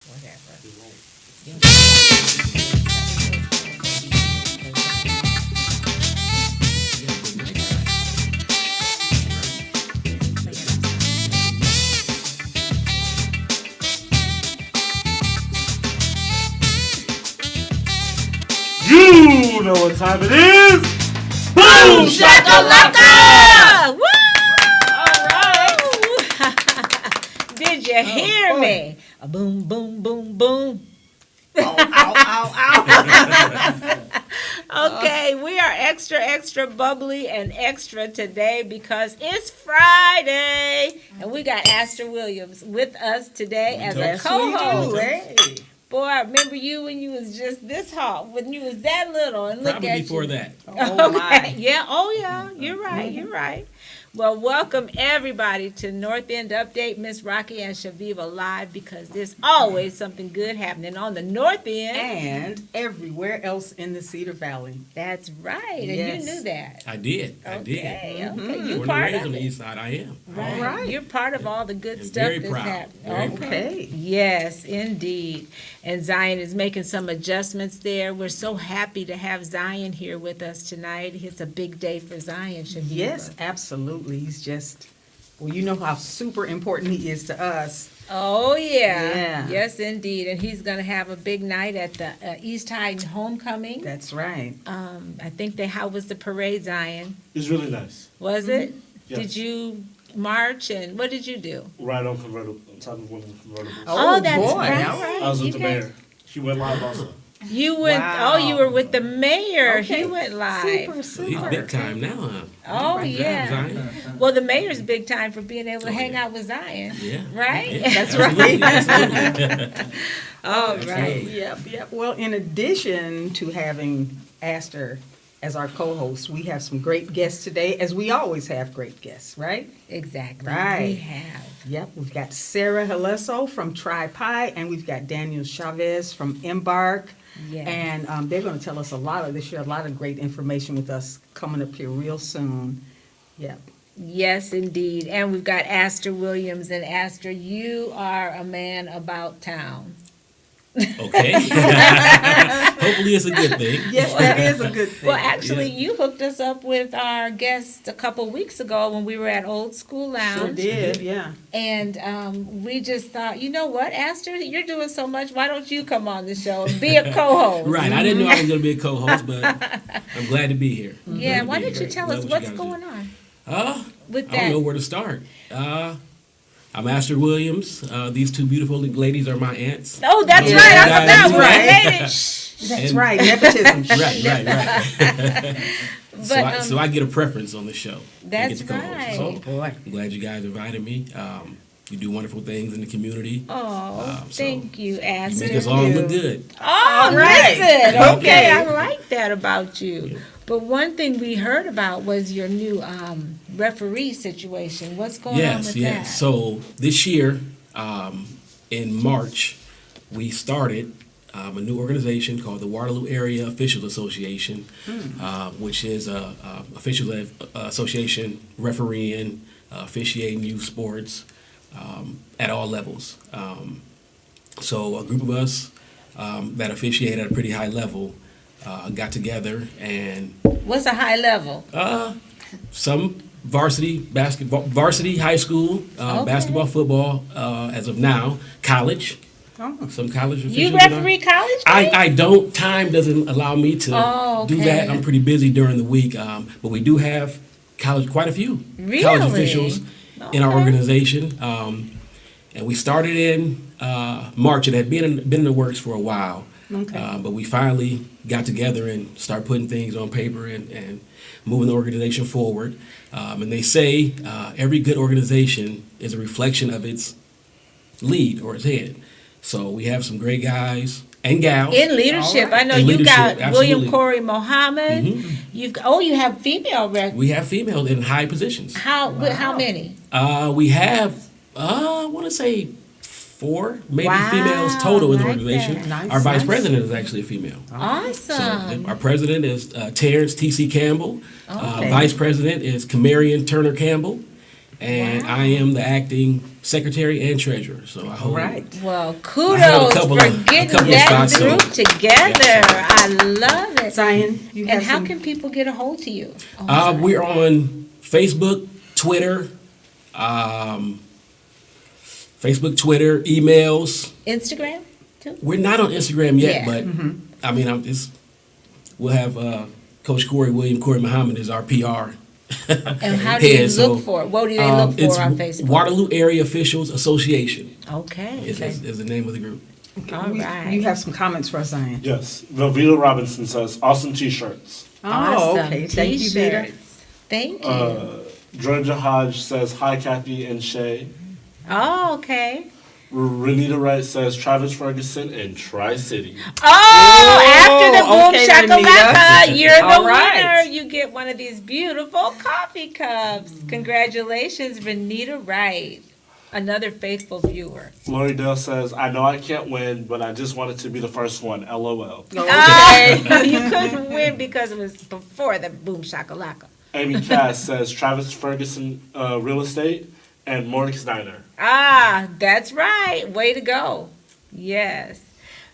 Whatever. You know what time it is? Boom shakalaka! Woo! All right. Did you hear me? A boom, boom, boom, boom. Ow, ow, ow. Okay, we are extra bubbly and extra today because it's Friday. And we got Astor Williams with us today as a co-host. Hey. Boy, I remember you when you was just this hot, when you was that little, and look Probably at before you. that. Oh, Okay. my. Yeah. Oh, yeah. You're right. You're right. Well, welcome everybody to North End Update. Miss Rocki and Chaveevah live because there's always something good happening on the North End. And everywhere else in the Cedar Valley. That's right. And Yes. you knew that. I did. I Okay. did. Okay. Mhm. You Born and part raised of on the it. east side, I am. Right. Right. You're part of all the good And stuff very that's proud. happening. Very Okay. proud. Okay. Yes, indeed. And Zion is making some adjustments there. We're so happy to have Zion here with us tonight. It's a big day for Zion, Chaveevah. Yes, absolutely. He's just, well, you know how super important he is to us. Oh, yeah. Yeah. Yes, indeed. And he's going to have a big night at the East Hyde Homecoming. That's right. I think how was the parade, Zion? It's really nice. Was it? Yes. Did you march and what did you do? Right on convertible, on top of one of the convertibles. Oh, that's boy. right. All right. I was with You the guys- mayor. She went live also. You went. Wow. Oh, you were with the mayor. Okay. He went live. Super, So he's super. big time now, huh? Oh Good job, yeah. Zion. Well, the mayor's big time for being able to Oh, hang yeah. out with Zion. Yeah. Right? Yeah, That's absolutely, right. absolutely. All Absolutely. right. Yep. Well, in addition to having Astor as our co-host, we have some great guests today, as we always have great guests, right? Exactly. Right. We have. Yep, we've got Sarah Helleso from Tri-Pi, and we've got Daniel Chavez from EMBARC. Yes. And they're going to tell us they share a lot of great information with us coming up here real soon. Yep. Yes, indeed. And we've got Astor Williams. And Astor, you are a man about town. Okay. Hopefully it's a good thing. Yes, that is a good thing. Well, actually, you hooked us up with our guest a couple weeks ago when we were at Old School Sure Lounge. did, yeah. And we just thought, you know what, Astor, you're doing so much. Why don't you come on the show and be a co-host? Right. I didn't know I was going to be a co-host, but I'm glad to be here. Yeah. Glad to Why be don't you here. tell Love us what what's you guys do. going on with I don't know that? where to start. I'm Astor Williams. These two beautiful ladies are my aunts. Oh, that's Yeah, right. I that's forgot. We're right. related. Shh. That's And- right, nepotism. Right. But, So I get a preference on the show. and That's get to co-host. right. So Boy. I'm glad you guys invited me. You do wonderful things in the community. Oh, So thank you, You Astor. make us all you. look good. Oh, right. listen. Okay, Okay. I like that about you. But one thing we heard about was your new referee situation. What's going on Yes, with yes. that? So this year, in March, we started a new organization called the Waterloo Area Officials Association, which is a officials association refereeing, officiating youth sports at all levels. So a group of us that officiate at a pretty high level got together and What's a high level? some varsity basketball, varsity high school, Okay. basketball, football, as of now, college, Oh. some college officials. You and I- referee college games? I don't. Time doesn't allow me to Oh, do okay. that. I'm pretty busy during the week, but we do have quite a few college Really? officials in our Okay. organization, and we started in March. It had been in the works for a while, Okay. but we finally got together and started putting things on paper and moving the organization forward. And they say every good organization is a reflection of its lead or its head. So we have some great guys and gals. In leadership. All right. I know In you leadership, got William absolutely. Corey Mohammed. You have female referees. We have females in high positions. How many? We have, I want to say 4, maybe Wow, females total in the like organization. that. Nice, Our vice nice. president is actually a female. Awesome. So our president is Terrence T.C. Campbell. Okay. Vice president is Camarian Turner Campbell. and I am the acting secretary and treasurer. So I hold. Right. Well, I have a kudos couple for of- a getting couple of that spots, so- group together. I love it. Zion, you have And how some- can people get a hold of you? Oh, We're on Facebook, Twitter, emails. Instagram too? We're not on Instagram yet, Yeah. but I mean, we'll have Coach Corey Muhammad is our PR. And how do you head, so, look for it? What do they look it's for on Facebook? Waterloo Area Officials Association Okay. is the name of the group. All right. You have some comments for us, Zion. Yes. Velveeta Robinson says, awesome t-shirts. Oh, Awesome okay. Thank you, Vita. t-shirts. Thank you. Georgia Hodge says, hi, Kathy and Shay. Oh, okay. Renita Wright says, Travis Ferguson in Tri-City. Oh, after the boom okay, shakalaka, you're the All right. winner. You get one of these beautiful coffee cups. Congratulations, Renita Wright, another faithful viewer. Lori Dale says, I know I can't win, but I just wanted to be the first one. LOL. You couldn't win because it was before the boom shakalaka. Amy Cass says, Travis Ferguson Real Estate and Morix Diner. Ah, that's right. Way to go. Yes.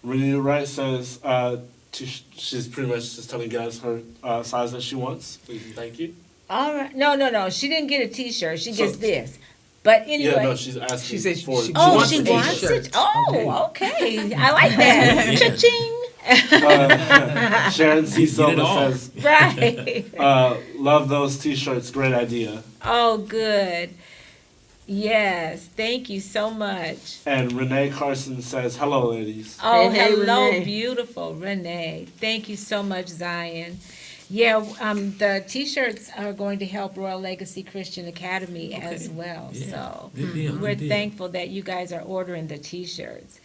Renita Wright says, she's pretty much just telling you guys her size that she wants. Please and thank you. All right. No. She didn't get a T-shirt. She gets So- this. But anyway. Yeah, no, she's asking She said for she Oh, wants she a wants shirt. it. Oh, okay. I like that. Cha-ching. Sharon C. Get it Silva all. says, Right. love those t-shirts. Great idea. Oh, good. Yes. Thank you so much. And Renee Carson says, hello, ladies. Oh, Hey, hello, Renee. beautiful Renee. Thank you so much, Zion. Yeah, the T-shirts are going to help Royal Legacy Christian Academy as well. Yeah. So Good deal, we're good deal. thankful that you guys are ordering the T-shirts.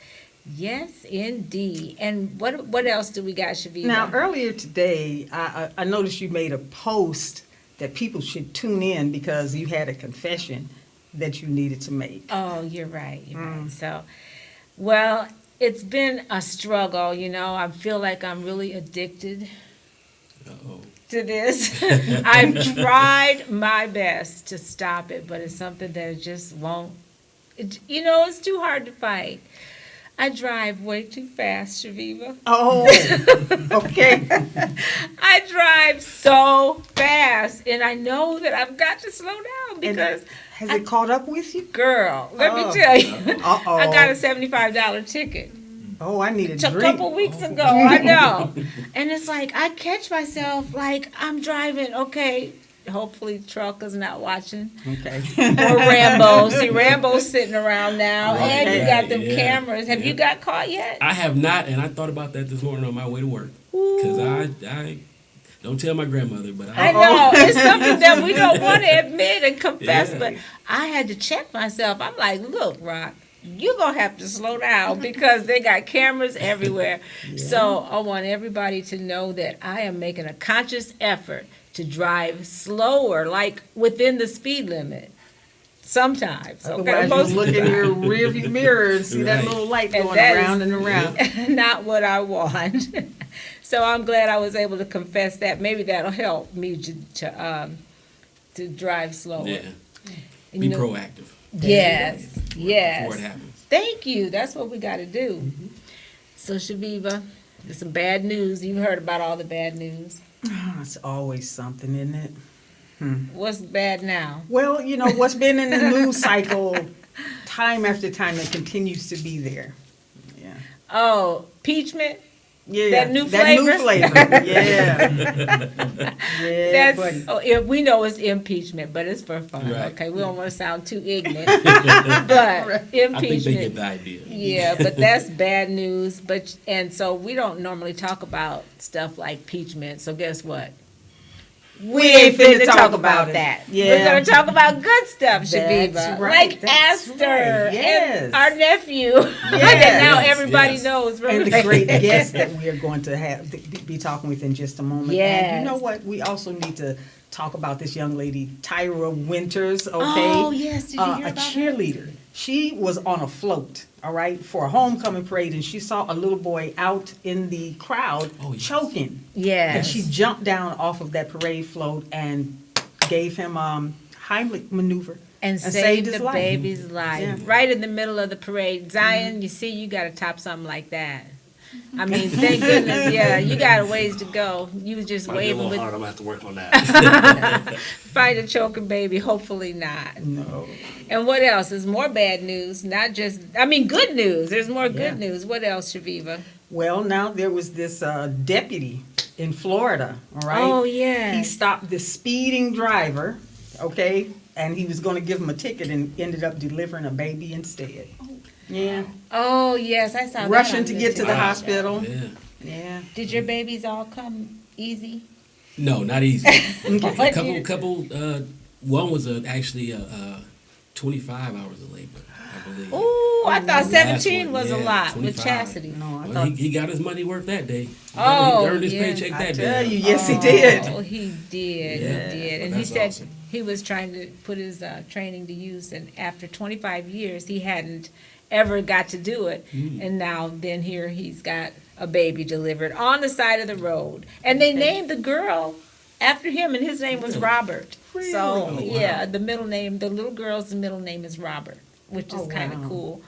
Yes, indeed. And what else do we got, Chaveevah? Now, earlier today, I noticed you made a post that people should tune in because you had a confession that you needed to make. Oh, you're right. You're right. So, well, it's been a struggle. I feel like I'm really addicted Uh-oh. to this. I've tried my best to stop it, but it's something that just won't. It's too hard to fight. I drive way too fast, Chaveevah. Oh, okay. I drive so fast, and I know that I've got to slow down because, Has it caught up with you? girl, let me Oh. tell you, Uh-oh. I got a $75 ticket. Oh, I need a A drink. couple weeks ago, I know. And it's like, I catch myself like I'm driving, okay, hopefully truckers not watching. Okay. Or Rambo. See, Rambo's sitting around now, and you got them Yeah. cameras. Have you got caught yet? I have not, and I thought about that this morning on my way to work. Because I don't tell my grandmother, but I know. It's something that we don't want to admit and confess, Yeah. but I had to check myself. I'm like, look, Rock, you're going to have to slow down because they got cameras everywhere. So I want everybody to know that I am making a conscious effort to drive slower, like within the speed limit. Sometimes. Okay? Otherwise, you look in your rearview mirror and see that Right. little light And going that around is- and around. Not what I want. So I'm glad I was able to confess that. Maybe that'll help me to drive slower. yeah, And be you know- proactive Yes, before yes. it happens. Thank you. That's what we got to do. So Chaveevah, there's some bad news. You've heard about all the bad news. It's always something, isn't it? What's bad now? Well, what's been in the news cycle time after time, it continues to be there. Yeah. Oh, impeachment. Yeah. That new That new flavor? flavor. Yeah. Yeah, buddy. We know it's impeachment, but it's for fun. Right. Okay, we don't want to sound too ignorant, but impeachment. I think they get the idea. Yeah, but that's bad news. And so we don't normally talk about stuff like impeachment. So guess what? We ain't finna talk about it. that. Yeah. We're gonna talk about good stuff, Chaveevah. That's right. Like That's Astor right. Yes. and our nephew that now Yes, everybody yes. knows. And the great guest that we are going to be talking with in just a moment. Yes. And you know what? We also need to talk about this young lady, Tyra Winters, okay? Oh, yes. Did you hear a about her? cheerleader. She was on a float, all right, for a homecoming parade, and she saw a little boy out in the crowd Oh, yes. choking. Yes. And she jumped down off of that parade float and gave him Heimlich maneuver And saved saved his the life. baby's life. Yeah. Right in the middle of the parade. Zion, you see, you got to top something like that. I mean, thank goodness, yeah, you got a ways to go. You was just Might be a waving little with, hard. I'm gonna have to work on that. fight a choking baby, hopefully not. No. And what else? There's more bad news, not just, I mean, good news. There's more Yeah. good news. What else, Chaveevah? Well, now there was this deputy in Florida, all right? Oh, yeah. He stopped the speeding driver, okay? And he was going to give him a ticket and ended up delivering a baby instead. Yeah. Oh, yes, I saw that. Rushing on to the get to the TV show. hospital. Yeah. Yeah. Did your babies all come easy? No, not easy. What couple. One was actually 25 hours of labor, I believe. Ooh, I thought Last 17 one, was a yeah, lot with 25. Chastity. No, I Well, thought, he got his money worth that day. Oh, He earned his yeah. paycheck I that tell day. you, yes, he did. Oh, he did. Yeah. He did. And Well, he that's said awesome. he was trying to put his training to use, and after 25 years, he hadn't ever got to do it. And now, then here he's got a baby delivered on the side of the road. And they named the girl after him, and his name was Robert. So, Really? Oh, wow. yeah, the middle name, the little girl's middle name is Robert, which is Oh, kind of wow. cool.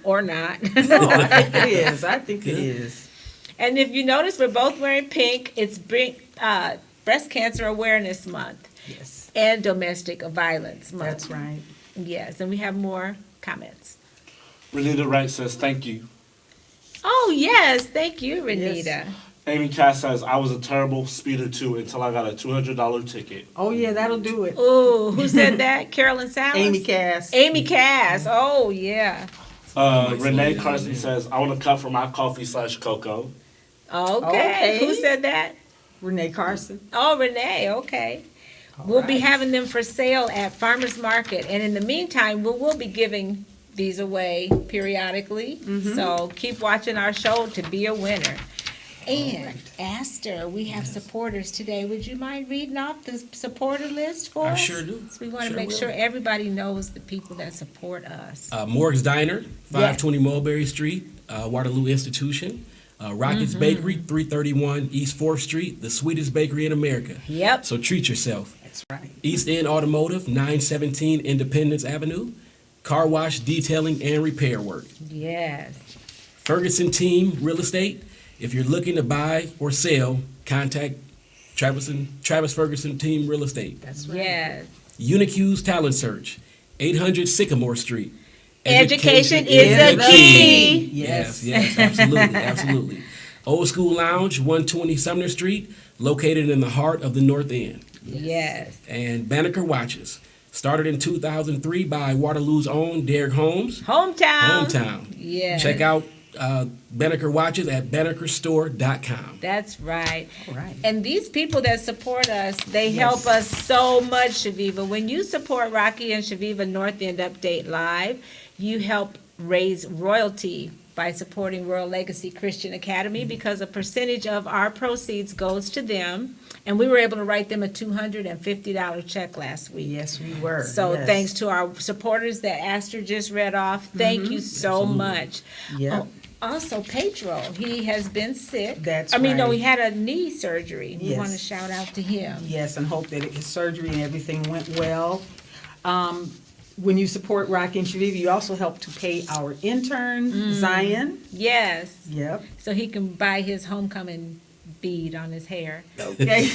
Or not. No, I think it is. I think it Good. is. And if you notice, we're both wearing pink. It's Breast Cancer Awareness Month Yes. and Domestic Violence Month. That's right. Yes, and we have more comments. Renita Wright says thank you. Oh, yes. Thank you, Renita. Yes. Amy Cass says I was a terrible speeder too until I got a $200 ticket. Oh, yeah, that'll do it. Ooh, who said that? Carolyn Salas? Amy Cass. Amy Cass. Oh, yeah. Renee Somebody Carson down says I want a cup for my coffee/cocoa. Okay. Okay. Who said that? Renee Carson. Oh, Renee. Okay. All We'll be right. having them for sale at Farmers Market. And in the meantime, we'll be giving these away periodically. So keep watching our show to be a winner. And Astor, we have supporters today. Would you mind reading off the supporter list for us? I sure do. So we want to Sure make will. sure everybody knows the people that support us. Morg's Diner, 520 Mulberry Street, Waterloo Institution. Rockets Bakery, 331 East 4th Street, the sweetest bakery in America. Yep. So treat yourself. That's right. East End Automotive, 917 Independence Avenue. Car wash, detailing, and repair work. Yes. Ferguson Team Real Estate. If you're looking to buy or sell, contact Travis Ferguson Team Real Estate. That's right. Yes. Uniq's Talent Search, 800 Sycamore Street. Education is the a key. Yes, absolutely, absolutely. Old School Lounge, 120 Sumner Street, located in the heart of the North End. Yes. And Banneker Watches, started in 2003 by Waterloo's own Derek Holmes. Hometown. Yes. Check out Banneker Watches at bannekerstore.com. That's right. All right. And these people that support us, they help us so much, Chaveevah. When you support Rocki and Chaveevah North End Update Live, you help raise royalty by supporting Royal Legacy Christian Academy because a percentage of our proceeds goes to them. And we were able to write them a $250 check last week. Yes, we were. So Yes. thanks to our supporters that Astor just read off, thank you so much. Yeah. Oh, also, Pedro, he has been sick. That's No, right. he had a knee surgery. We Yes. want to shout out to him. Yes, and hope that his surgery and everything went well. When you support Rock and Chaveevah, you also help to pay our intern, Zion. Yes, Yep. so he can buy his homecoming bead on his hair. Okay.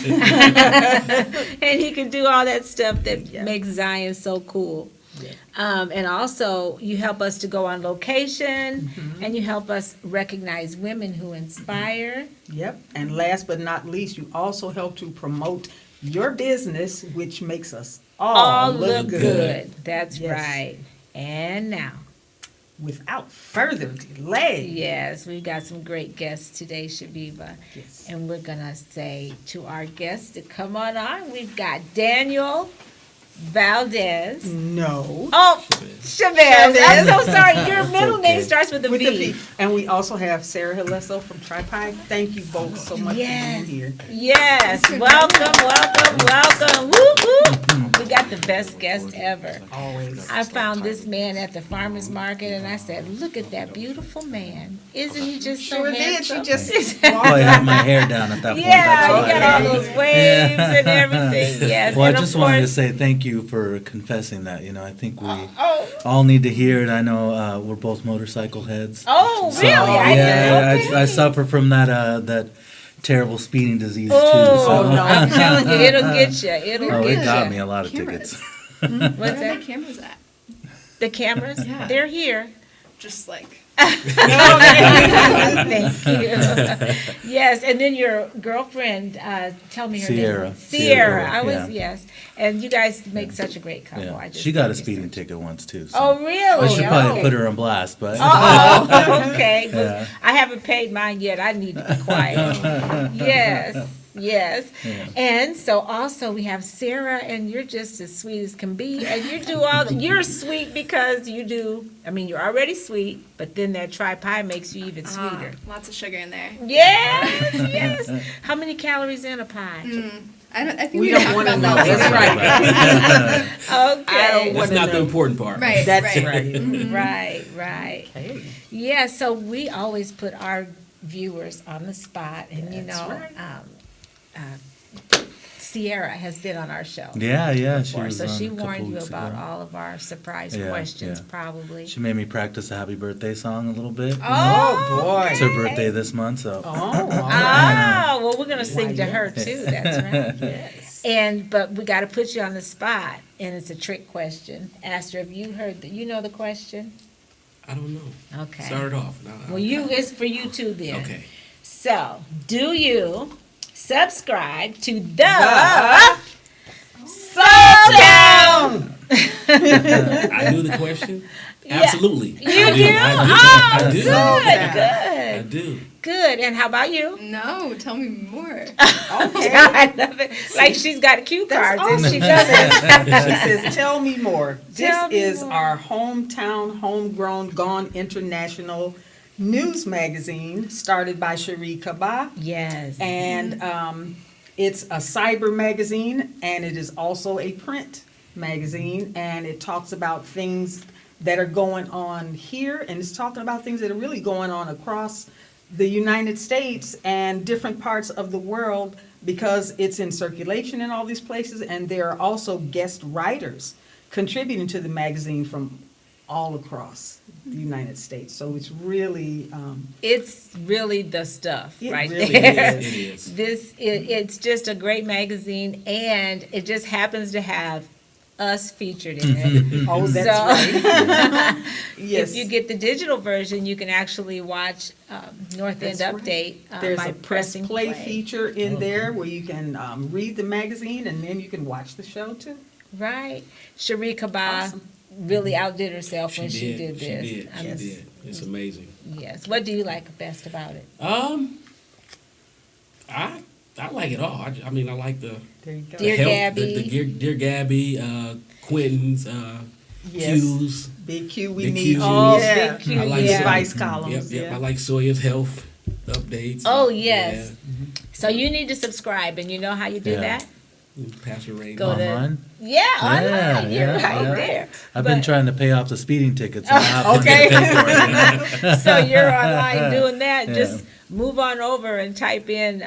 And he can do all that stuff that Yeah. makes Zion so cool. Yeah. And also, you help us to go on location, and you help us recognize women who inspire. Yep. And last but not least, you also help to promote your business, which makes us all look good. That's Yes. right. And now, Without further delay. yes, we've got some great guests today, Chaveevah. Yes. And we're going to say to our guests to come on. We've got Daniel Valdez. No. Oh, Chavez. I'm so sorry. Your middle okay. name starts with a With V. the V. And we also have Sarah Helleso from Tripod. Thank you both so much Yes. for being here. Yes. Welcome. Woo, woo. We got the best guest ever. Always. I found this man at the farmer's market, and I said, look at that beautiful man. Isn't he just so Sure did. handsome? She just Oh, I had my hair down at that point. Yeah, That's he why. got all those waves and everything. Yes. Well, I and of just wanted to course- say thank you you for confessing that. You know, I think we Oh, all need to hear it. I know we're both motorcycle heads. oh, So, really? I didn't know. I suffer from that terrible speeding disease too. Oh, So. no. I'm telling you, it'll get you. It'll Oh, get it got you. me a lot of Cameras. tickets. What's Where are that? my cameras at? The cameras? Yeah. They're here. Just like Thank you. Yes, and then your girlfriend, tell me her Sierra. name. Sierra. Sierra, I was, yeah. yes. And you guys make such a great couple. I Yeah. just She got a think you're speeding such- ticket once too. So. Oh, really? I should probably Okay. put her on blast, but Oh, okay. Well, Yeah. I haven't paid mine yet. I need to be quiet. Yes, yes. Yeah. And so also we have Sarah, and you're just as sweet as can be. And you do you're sweet because you do, I mean, you're already sweet, but then that tri-pie makes you even sweeter. lots of sugar in there. Yes, yes. How many calories in a pie? I think We we don't talked wanna about know. that. That's right. Okay. That's not the important part. Right. That's right. right. Right, right. Okay. Yeah, so we always put our viewers on the spot, and you That's know, right. Sierra has been on our show. yeah, she before, was so on she a couple warned you weeks about ago. all of our surprise Yeah, questions, yeah. probably. She made me practice a happy birthday song a little bit. Oh, boy. It's her birthday this month, so Oh, all right. Ah, well, we're gonna sing to her too. That's right. Yes. But we got to put you on the spot, and it's a trick question. Astor, have you heard? You know the question? I don't know. Okay. Start it off. No, Well, it's for you too then. Okay. So, do you subscribe to the Soul Town? I knew the question. Yeah. Absolutely. You I do? I Oh, do. good, I good, do. good. And how about you? No, tell me more. Okay. I love it. Like she's got cue That's cards and she awesome. does it. She says, tell me more. Tell This me is more. our hometown, homegrown, gone international news magazine started by Chaveevah. Yes. And it's a cyber magazine, and it is also a print magazine, and it talks about things that are going on here, and it's talking about things that are really going on across the United States and different parts of the world, because it's in circulation in all these places, and there are also guest writers contributing to the magazine from all across the United States. So it's really It's really the stuff It right really there. is. It is. It's just a great magazine, and it just happens to have us featured in it. oh, that's So- right. Yes. If you get the digital version, you can actually watch North End That's right. Update There's by a press pressing play feature Oh, in there where you can read the magazine, and then you can watch the show too. Right. Cherie Kaba Awesome. really outdid herself when she did She this. did. She Yes. did. It's amazing. Yes. What do you like best about it? I like it all. I mean, I like the There you go. Dear help, Gabby. the Dear Gabby, Quentin's, Yes. Q's. Big Q, we Big need Q. you. Oh, Yeah. Big Q, I like yeah. Advice Yep, columns. yep. Yeah. I like Sawyer's health updates. Oh, yes. So you need to subscribe, and you know how you do Yeah. that? Pastor Ray. Go to- online. Yeah, online. Yeah, You're yeah, right yeah. there. I've been But- trying to pay off the speeding tickets. So I have money Okay. to pay for it, you know? So you're online doing that. Yeah. Just move on over and type in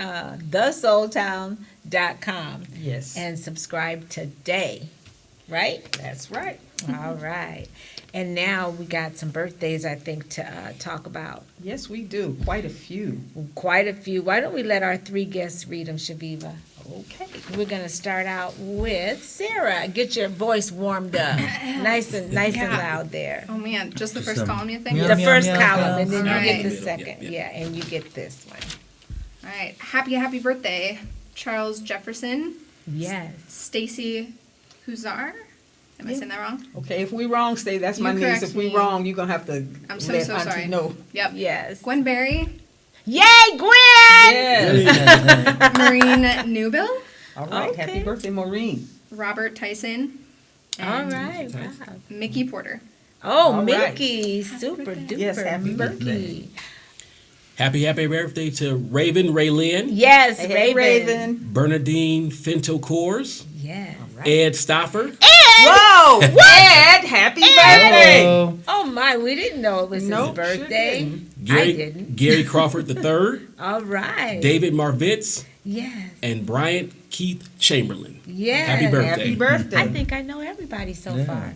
thesoultown.com Yes. and subscribe today. Right? That's right. All right. And now we got some birthdays, I think, to talk about. Yes, we do. Quite a few. Quite a few. Why don't we let our three guests read them, Chaveevah? Okay. We're going to start out with Sarah. Get your voice warmed up. Nice and Yeah. loud there. Oh man, just the Just first some- column you think? Yeah. The Meow, first meow, column, meow. and then you Alright. get the Middle, second. yeah. Yeah, and you get this one. All right. Happy birthday, Charles Jefferson, Yes. Stacy Huzar. Am I saying that wrong? Okay, if we wrong, stay. That's my You niece. correct If we me. wrong, you're gonna have to I'm so let so Auntie sorry. know. Yep. Yes. Gwen Berry, Yay, Gwen! Yes. Maureen Newbill, All right. Okay. Happy birthday, Maureen. Robert Tyson, All and right. Wow. Mickey Porter. Oh, All right. Mickey. Super birthday. duper. Yes, happy Mickey. birthday. Happy birthday to Raven Raylin, Yes, Hey, Raven. Raven. Bernadine Finto Coors, Yes. Ed Stauffer, Whoa! Ed, happy birthday. Hello. Oh my, we didn't know it was Nope, his sure birthday. didn't. didn't. Gary Crawford III, All right. David Marvitz, Yes. and Bryant Keith Chamberlain. Yes. Happy birthday. Happy birthday. I think I know everybody so Yeah. far.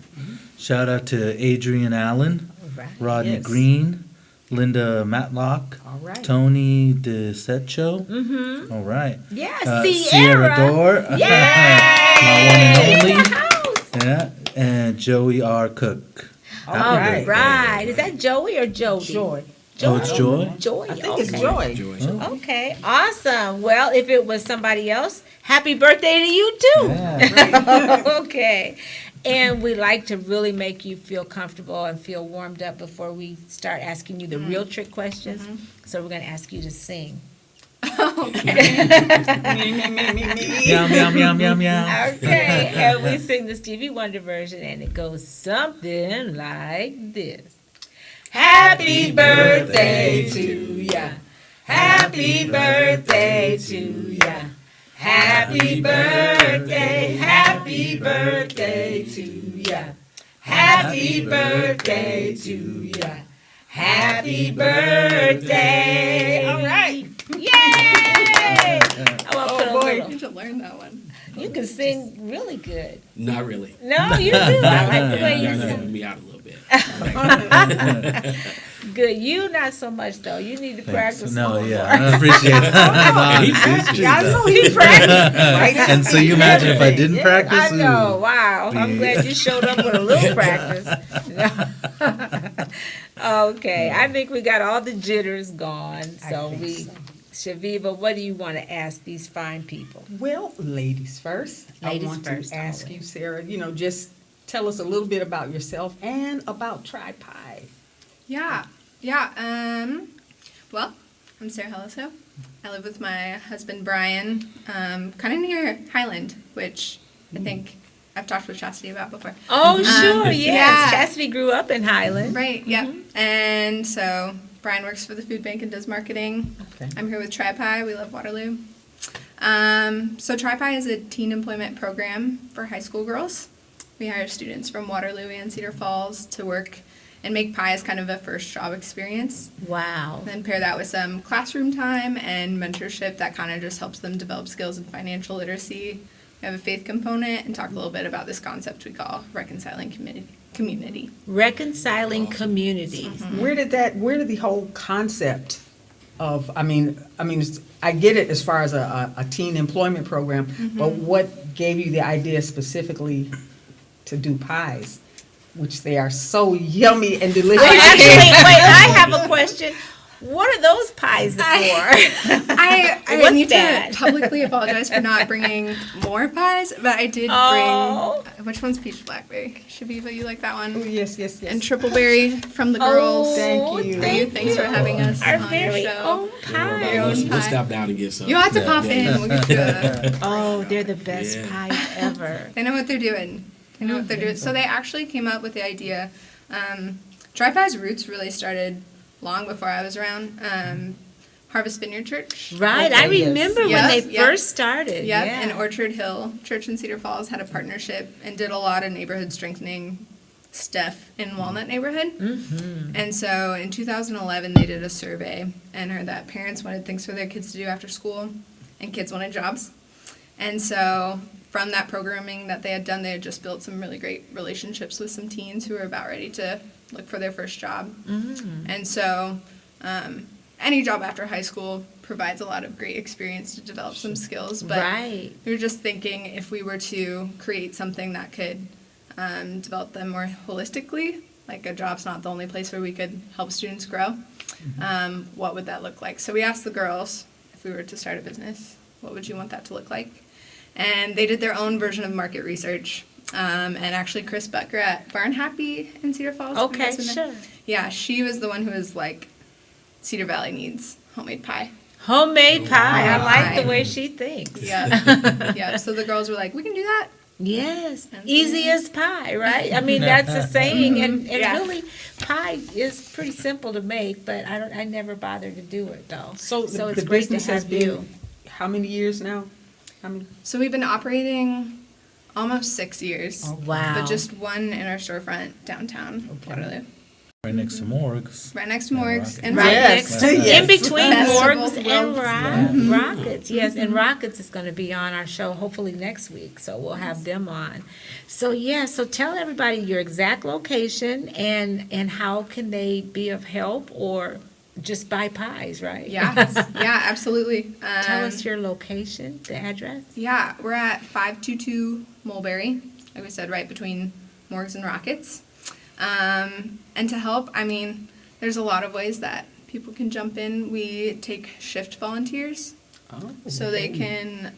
Shout out to Adrian Allen, All right. Rodney Yes. Green, Linda Matlock, All right. Tony DeSecho. Mm-hmm. All right. Yeah, Sierra Dore. Yay! My one and In only. the house. Yeah. And Joey R. Cook. All Happy right. birthday. Is that Joey or Jody? Joy. Oh, it's Joy? Joy. I think it's okay. Joy. Joy. Oh. Okay, awesome. Well, if it was somebody else, happy birthday to you too. Yeah. Okay. And we like to really make you feel comfortable and feel warmed up before we start asking you the real trick questions. So we're going to ask you to sing. Meow, meow, meow, meow, meow. Okay, and we sing the Stevie Wonder version, and it goes something like this. Happy birthday to ya. Happy birthday to ya. Happy birthday, happy birthday to ya. Happy birthday to ya. Happy birthday. All right. Yay! Oh, boy. I need to learn that one. You can sing really good. Not really. No, you do. I like the way you Y'all sing. helping me out a little bit. Good. You not so much though. You need to practice. No, more. yeah, I appreciate that. He's- It's true, I though. know he practiced. Right? And so you imagine if I didn't Yeah, practice? I know. Ooh. Wow. I'm Yeah. glad you showed up with a little practice. Okay. I think we got all the jitters gone. So think we, so. Chaveevah, what do you want to ask these fine people? Well, ladies first. Ladies I want first, to ask always. you, Sarah, just tell us a little bit about yourself and about Try Pie. Yeah. Well, I'm Sarah Helleso. I live with my husband Brian, kind of near Highland, which I think I've talked with Chastity about before. Oh, sure. Yes. yeah. Chastity grew up in Highland. Right. Yeah. And so Brian works for the food bank and does marketing. Okay. I'm here with Try Pie. We love Waterloo. So Try Pie is a teen employment program for high school girls. We hire students from Waterloo and Cedar Falls to work and make pie as kind of a first job experience. Wow. Then pair that with some classroom time and mentorship that kind of just helps them develop skills in financial literacy. We have a faith component and talk a little bit about this concept we call reconciling community. Reconciling communities. Where did the whole concept of, I get it as far as a teen employment program, but what gave you the idea specifically to do pies, which they are so yummy and delicious? Well, actually, wait, I have a question. What are those pies for? I What's need that? to publicly apologize for not bringing more pies, but I did Oh. bring, which one's peach blackberry? Chaveevah, you like that Oh, one? yes, yes, yes. And triple berry from the girls. Thank you. Thanks for having us Our on your very show. own pie. Your own We'll pie. stop down and get some. You have to Yeah. pop in. We'll get you a, Oh, they're the best Yeah. pies ever. they know what they're doing. They know what they're doing. So they actually came up with the idea. Try Pie's roots really started long before I was around. Harvest Vineyard Church. Right, I Okay, yes. remember when Yep, they yep. first started. Yep, Yeah. and Orchard Hill Church in Cedar Falls had a partnership and did a lot of neighborhood strengthening stuff in Walnut neighborhood. Mm-hmm. And so in 2011, they did a survey and heard that parents wanted things for their kids to do after school and kids wanted jobs. And so from that programming that they had done, they had just built some really great relationships with some teens who were about ready to look for their first job. Mm-hmm. And so any job after high school provides a lot of great experience to develop some skills. But Right. we were just thinking if we were to create something that could develop them more holistically, like a job's not the only place where we could help students grow, what would that look like? So we asked the girls, if we were to start a business, what would you want that to look like? And they did their own version of market research. And actually Chris Becker at Barn Happy in Cedar Falls. have you Okay, guys been there? sure. Yeah, she was the one who was like, Cedar Valley needs homemade pie. Homemade pie. I like Pie. the way she thinks. Yeah. Yeah. So the girls were like, we can do that. Yes, And so- easy as pie, right? I mean, that's a saying, and Yeah. really, pie is pretty simple to make, but I never bothered to do it though. So it's the great to business has have been, you. how many years now? How many? So we've been operating almost 6 years. Wow. But just one in our storefront downtown, Waterloo. Right next to morgues. Right next to morgues and Right Yes. next to, Yes. in between Best of morgues both and worlds. rockets. Yes, and rockets is going to be on our show hopefully next week, so we'll have them on. So yeah, so tell everybody your exact location and how can they be of help or just buy pies, right? Yeah, yeah, absolutely. Tell us your location, the address. Yeah, we're at 522 Mulberry, like we said, right between morgues and rockets. And to help, I mean, there's a lot of ways that people can jump in. We take shift volunteers, so they can,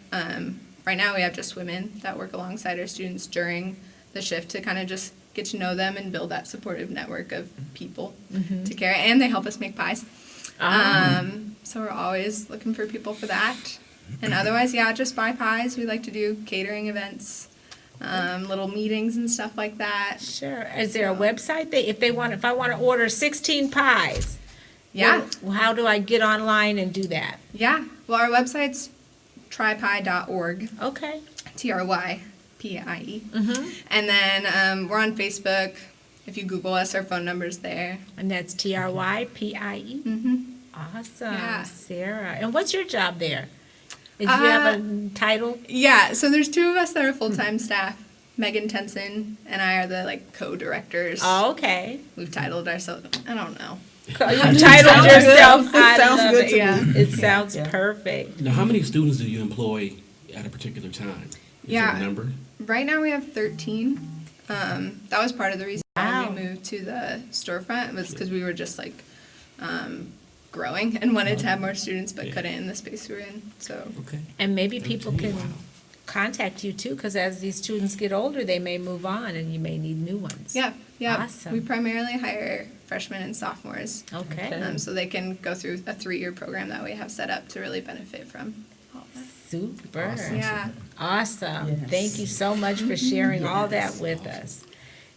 right now we have just women that work alongside our students during the shift to kind of just get to know them and build that supportive network of people to care. And they help us make pies. So we're always looking for people for that. And otherwise, yeah, just buy pies. We like to do catering events, little meetings and stuff like that. Sure. Is there a website if I want to order 16 pies? Yeah. Well, how do I get online and do that? Yeah. Well, our website's trypie.org. Okay. TRYPIE. And then we're on Facebook. If you Google us, our phone number's there. And that's TRYPIE. Awesome, Yeah. Sarah. And what's your job there? Did you have a title? Yeah, so there's two of us that are full-time staff. Megan Tenson and I are the co-directors. Oh, okay. We've titled ourselves, I don't know. You titled yourself. It I sounds love good it. to Yeah, me. it sounds Yeah. perfect. Now, how many students do you employ at a particular time? Is there Yeah. a number? Right now we have 13. That was part of the reason why Wow. we moved to the storefront was because we were just growing and wanted to have more students but couldn't in the space we were in. So Okay. And maybe people 13, can wow. contact you too, because as these students get older, they may move on and you may need new ones. yeah. Awesome. We primarily hire freshmen and sophomores. Okay. So they can go through a 3-year program that we have set up to really benefit from all of that. Super. Yeah. Awesome. Yes. Thank you so much for sharing all that with us.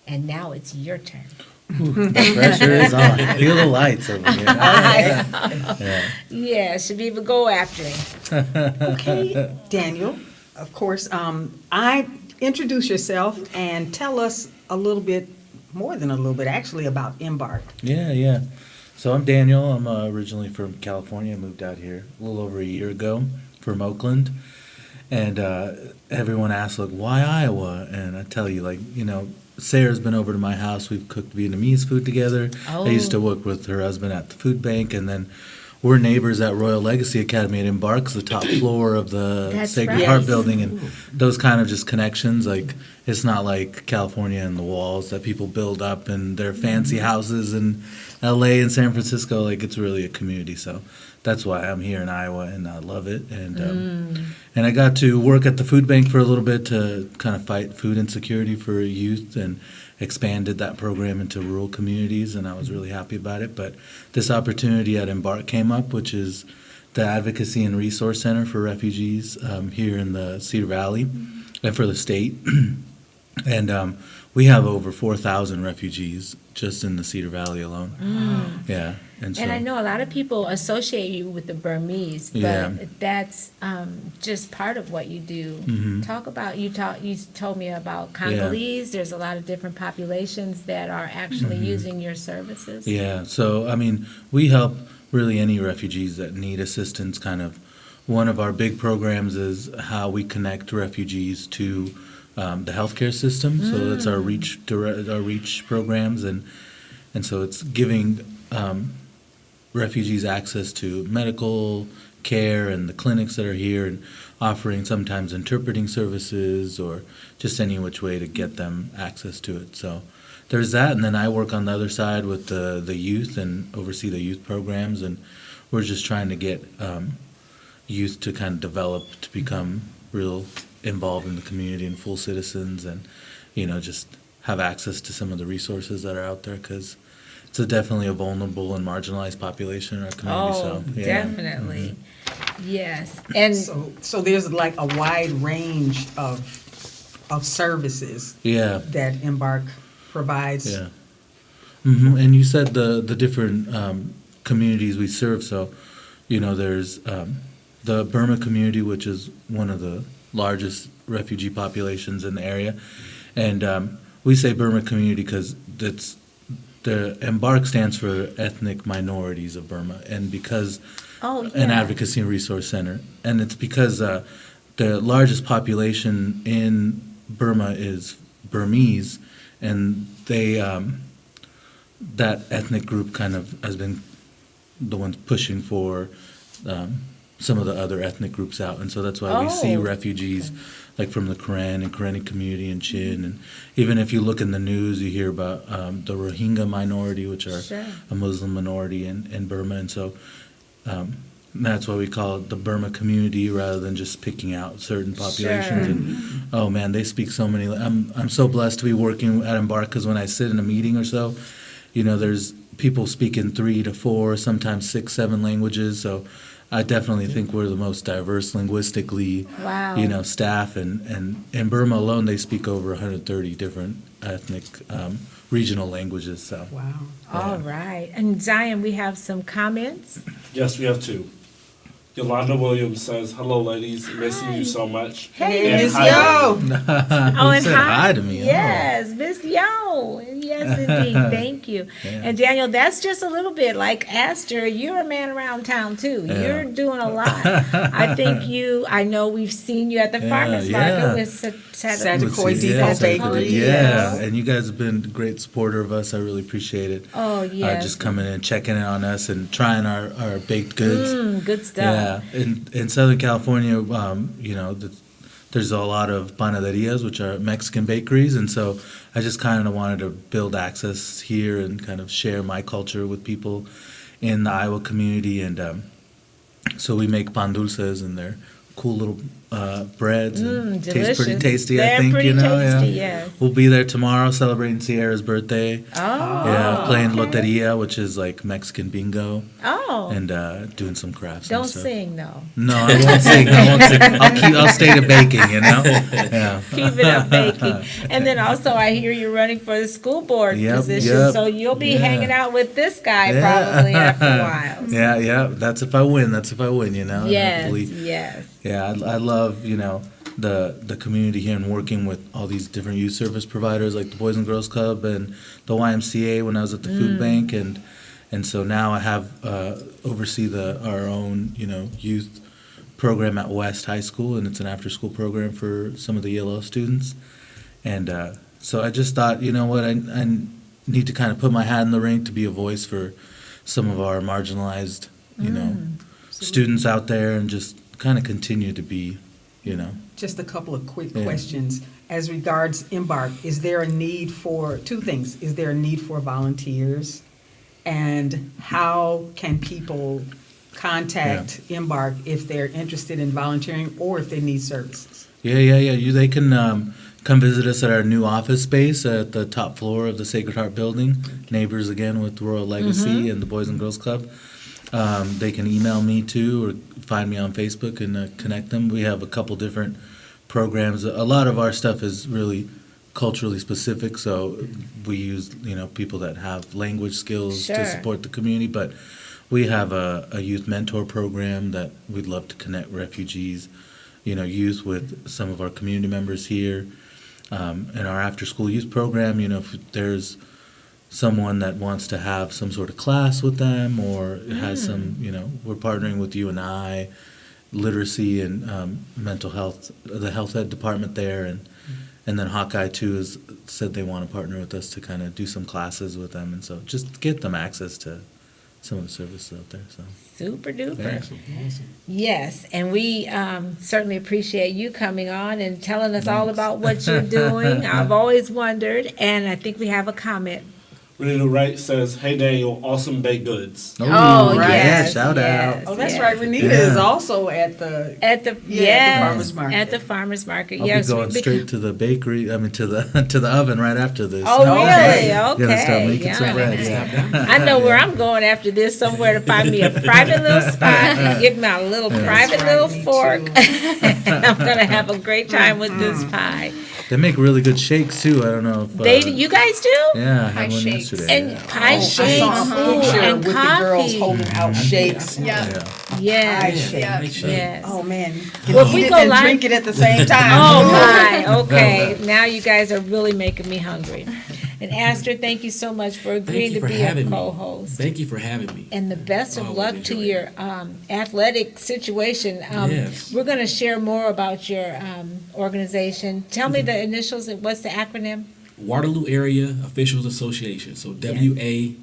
And now it's your turn. The pressure is on. Feel the lights over here. Yeah. Yeah, Chaveevah, go after him. Okay, Daniel, of course, introduce yourself and tell us a little bit, more than a little bit, actually, about EMBARC. Yeah. So I'm Daniel. I'm originally from California. I moved out here a little over a year ago from Oakland. And everyone asks, why Iowa? And I tell you, Sarah's been over to my house. We've cooked Vietnamese food together. Oh. I used to work with her husband at the food bank. And then we're neighbors at Royal Legacy Academy at EMBARC, the top floor of the That's Sacred right. Heart building. And those kind of just connections, it's not like California and the walls that people build up and their fancy houses in LA and San Francisco. It's really a community. So that's why I'm here in Iowa and I love it. And I got to work at the food bank for a little bit to kind of fight food insecurity for youth and expanded that program into rural communities, and I was really happy about it. But this opportunity at EMBARC came up, which is the Advocacy and Resource Center for Refugees here in the Cedar Valley and for the state. And we have over 4,000 refugees just in the Cedar Valley alone. Yeah. And so And I know a lot of people associate you with the Burmese, but Yeah. that's just part of what you do. Mhm. Talk about you told me about Congolese. There's a lot of different populations that are actually using your services. Yeah, so we help really any refugees that need assistance. Kind of one of our big programs is how we connect refugees to the healthcare system. So that's our reach programs, and so it's giving refugees access to medical care and the clinics that are here, and offering sometimes interpreting services or just any which way to get them access to it. So there's that, and then I work on the other side with the youth and oversee the youth programs, and we're just trying to get youth to kind of develop to become real involved in the community and full citizens, and just have access to some of the resources that are out there, because it's definitely a vulnerable and marginalized population in our community. Oh, So yeah. definitely. Yes. And So there's a wide range of services Yeah. that EMBARC provides. Yeah. And you said the different communities we serve. So, there's the Burma community, which is one of the largest refugee populations in the area. And we say Burma community because the EMBARC stands for Ethnic Minorities of Burma, and because Oh, an yeah. advocacy and resource center, and it's because the largest population in Burma is Burmese, and they that ethnic group kind of has been the ones pushing for some of the other ethnic groups out, and so that's why we see Oh, refugees like from the Karen and Karenni community in Chin, and even if you look in the news, you hear about the Rohingya minority, which are Sure. a Muslim minority in Burma, and so that's why we call it the Burma community rather than just picking out certain populations. Sure. And oh man, they speak so many. I'm so blessed to be working at EMBARC because when I sit in a meeting or so, you know, there's people speaking 3 to 4, sometimes 6, 7 languages. So I definitely think we're the most diverse linguistically, Wow. you know, staff. And in Burma alone, they speak over 130 different ethnic regional languages. So Wow. All right. And Zion, we have some comments. Yes, we have 2. Yolanda Williams says, "Hello, ladies. Missing Hi. you so much." Hey, And Miss hi, Yo. Oh, and said hi to me. Oh. Yes, Miss Yo. Yes, indeed. Thank you. Yeah. And Daniel, that's just a little bit like Astor. You're a man around town too. Yeah. You're doing a lot. I know we've seen you at the Yeah, farmers yeah. market with Sagicor Let's see, Depot yeah, Bakery. Yeah, and you guys have been a great supporter of us. I really appreciate it. Oh, yes. Just coming in, checking in on us, and trying our baked goods. Good stuff. Yeah, in Southern California, you know, there's a lot of panaderias, which are Mexican bakeries, and so I just kind of wanted to build access here and kind of share my culture with people in the Iowa community, and so we make pan dulces, and they're cool little breads. And taste pretty Delicious. tasty, They're I think. pretty You know, tasty, yeah. yes. We'll be there tomorrow celebrating Sierra's birthday. Oh. Yeah, playing okay. loteria, which is like Mexican bingo, Oh. and doing some crafts. Don't and stuff. sing though. No, I won't sing. I'll stay to baking. You know. Yeah. Keep it up baking. And then also I hear you're running for the school board Yep, position, yep. so you'll be Yeah. hanging out with this guy Yeah. probably after a while. Yeah, yeah. That's if I win. You know. And Yes, hopefully- yes. Yeah, I love, you know, the community here and working with all these different youth service providers like the Boys and Girls Club and the YMCA when I was at the food bank, and so now I have oversee our own, you know, youth program at West High School, and it's an after school program for some of the ELL students, and so I just thought, you know what, I need to kind of put my hat in the ring to be a voice for some of our marginalized, you know, students out there, and just kind of continue to be, you know. Just a couple of quick Yeah. questions. As regards EMBARC, is there a need for, 2 things, is there a need for volunteers? And how can people contact EMBARC if they're interested in volunteering or if they need services? Yeah. They can come visit us at our new office space at the top floor of the Sacred Heart Building. Neighbors again with Royal Legacy and the Boys and Girls Club. They can email me too, or find me on Facebook and connect them. We have a couple different programs. A lot of our stuff is really culturally specific, so we use, you know, people that have language skills Sure. to support the community. But we have a youth mentor program that we'd love to connect refugees, you know, youth with some of our community members here. In our after-school youth program, you know, if there's someone that wants to have some sort of class with them, or has some, you know, we're partnering with UNI, literacy and mental health, the health ed department there, and then Hawkeye too has said they want to partner with us to kind of do some classes with them, and so just get them access to some of the services out there. So Super duper. yeah. Yes, and we certainly appreciate you coming on and telling us all about what you're doing. I've always wondered, and I think we have a comment. Renita Wright says, "Hey Daniel, awesome baked goods." Oh, right. yes. Yeah, shout out. yes, Oh, that's yes. right, Renita Yeah. is also at the, At the at the yes, farmer's market. at the farmers market. I'll Yes, be going straight to the bakery. I mean, to the oven right after this. Oh, really? Okay. Okay. Gonna start making yeah. some bread. Yeah. I know where I'm going after this, somewhere to find me a private little spot and get me a little private That's right, little me fork. too. I'm going to have a great time with this pie. They make really good shakes too. I don't know if You guys do? Yeah, I had Pie one shakes. yesterday. And yeah. pie I shakes. saw a Ooh, picture and with the girls coffee. holding out shakes. Yeah. Yeah. Pie Yes. shake. Yeah. Yes. Oh, man. Well, if we Eat it go and live- drink it at the same time. Oh my, okay. Now you guys are really making me hungry. And Astor, thank you so much for agreeing Thank to you for be a having me. co-host. Thank you for having me. And the best of Always luck to enjoy your athletic situation. Yes. We're going to share more about your organization. Tell me the initials and what's the acronym? Waterloo Area Officials Association. So WAOA.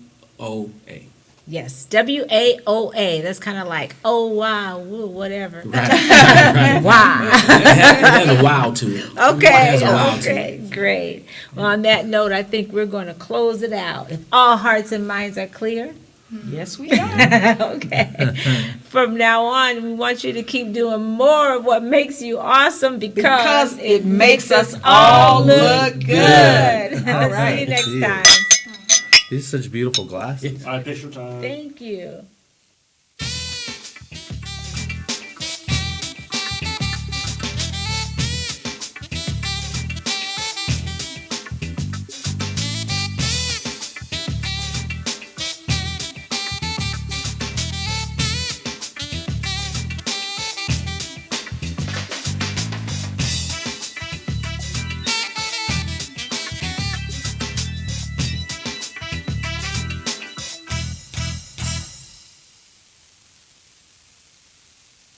Yes, WAOA. That's kind of like, oh, wow, woo, whatever. Right. Wow. It has a wow to it. It Okay, has a wow to okay, it. great. Well, on that note, I think we're going to close it out. If all hearts and minds are clear. Yes, we are. Okay. From now on, we want you to keep doing more of what makes you awesome because it makes us all look good. All right. See you next Jeez. time. These are such beautiful glasses. All right, picture time. Thank you.